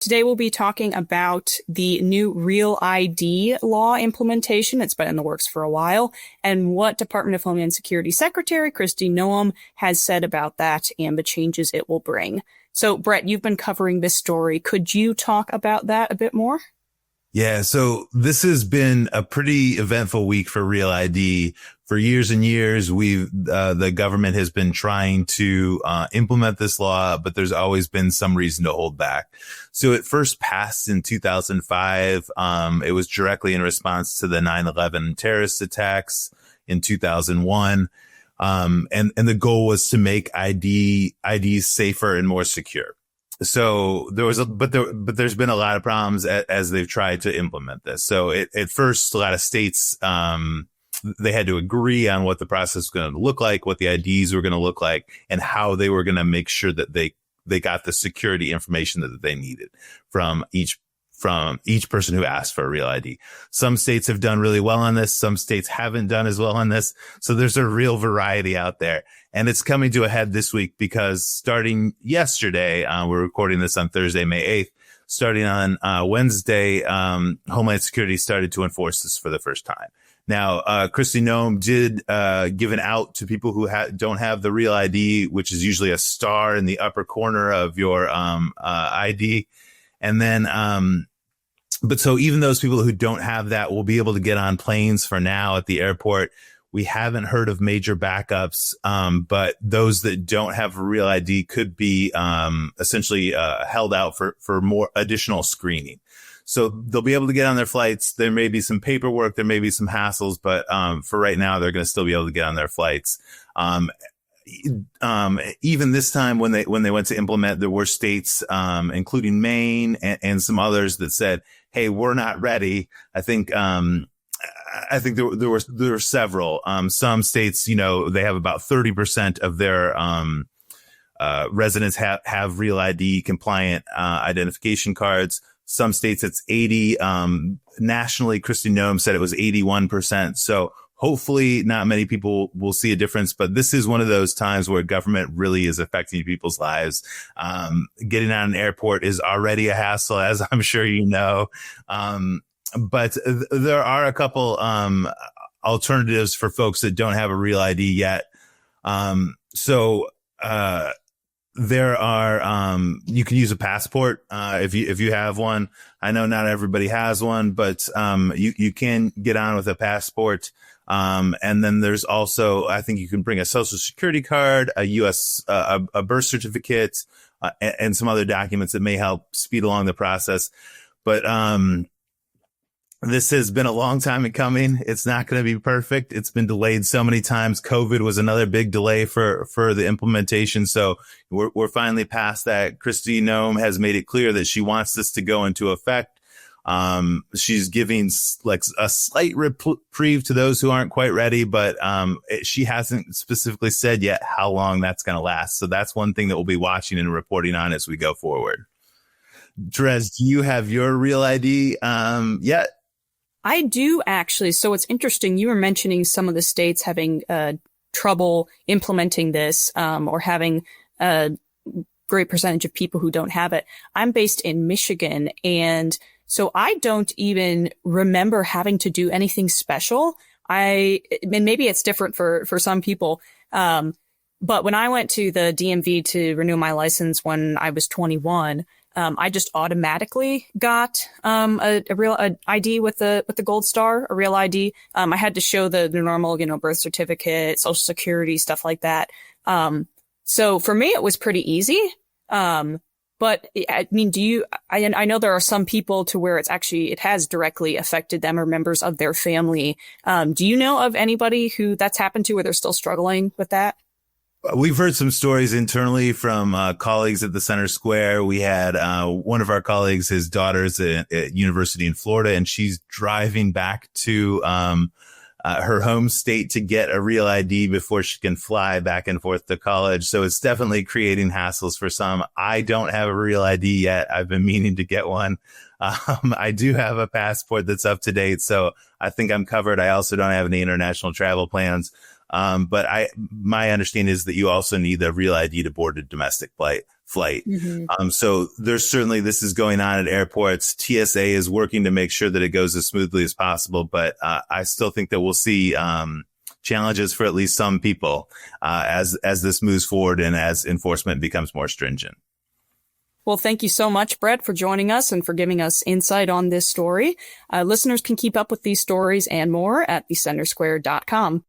Today we'll be talking about the new Real ID law implementation. It's been in the works for a while, and what Department of Homeland Security Secretary Kristi Noem has said about that and the changes it will bring. So, Brett, you've been covering this story. Could you talk about that a bit more? Yeah, so this has been a pretty eventful week for Real ID. For years and years, the government has been trying to implement this law, but there's always been some reason to hold back. So it first passed in 2005. It was directly in response to the 9/11 terrorist attacks in 2001. And the goal was to make IDs safer and more secure. So there's been a lot of problems as they've tried to implement this. So at first, a lot of states, they had to agree on what the process was going to look like, what the IDs were going to look like, and how they were going to make sure that they got the security information that they needed from each person who asked for a Real ID. Some states have done really well on this. Some states haven't done as well on this. So there's a real variety out there. And it's coming to a head this week because starting yesterday, we're recording this on Thursday, May 8th. Starting on Wednesday, Homeland Security started to enforce this for the first time. Now, Kristi Noem did give an out to people who don't have the Real ID, which is usually a star in the upper corner of your ID. And then, but so even those people who don't have that will be able to get on planes for now at the airport. We haven't heard of major backups, but those that don't have a Real ID could be essentially held out for more additional screening. So they'll be able to get on their flights. There may be some paperwork, there may be some hassles, but for right now, they're going to still be able to get on their flights. Even this time when they went to implement, there were states, including Maine and some others that said, "Hey, we're not ready." I think there were several. Some states, they have about 30% of their residents have Real ID compliant identification cards. Some states it's 80. Nationally, Kristi Noem said it was 81%. So hopefully not many people will see a difference, but this is one of those times where government really is affecting people's lives. Getting on an airport is already a hassle, as I'm sure you know. But there are a couple alternatives for folks that don't have a Real ID yet. There are you can use a passport if you have one. I know not everybody has one, but you can get on with a passport. And then there's also, I think you can bring a social security card, a US a birth certificate, and some other documents that may help speed along the process. But this has been a long time in coming. It's not going to be perfect. It's been delayed so many times. COVID was another big delay for the implementation. So we're finally past that. Kristi Noem has made it clear that she wants this to go into effect. She's giving like a slight reprieve to those who aren't quite ready, but she hasn't specifically said yet how long that's going to last. So that's one thing that we'll be watching and reporting on as we go forward. Therese, do you have your Real ID yet? I do, actually. So it's interesting. You were mentioning some of the states having trouble implementing this or having a great percentage of people who don't have it. I'm based in Michigan, and so I don't even remember having to do anything special. And maybe it's different for some people. But when I went to the DMV to renew my license when I was 21, I just automatically got a real ID with the gold star, a Real ID. I had to show the normal, birth certificate, social security, stuff like that. So for me, it was pretty easy. But I mean, I know there are some people to where it has directly affected them or members of their family. Do you know of anybody who that's happened to where they're still struggling with that? We've heard some stories internally from colleagues at the Center Square. We had one of our colleagues, his daughter's at university in Florida, and she's driving back to her home state to get a Real ID before she can fly back and forth to college. So it's definitely creating hassles for some. I don't have a Real ID yet. I've been meaning to get one. I do have a passport that's up to date, so I think I'm covered. I also don't have any international travel plans. But my understanding is that you also need a Real ID to board a domestic flight. flight. So there's certainly, this is going on at airports. TSA is working to make sure that it goes as smoothly as possible. But I still think that we'll see challenges for at least some people as this moves forward and as enforcement becomes more stringent. Well, thank you so much, Brett, for joining us and for giving us insight on this story. Listeners can keep up with these stories and more at thecentersquare.com.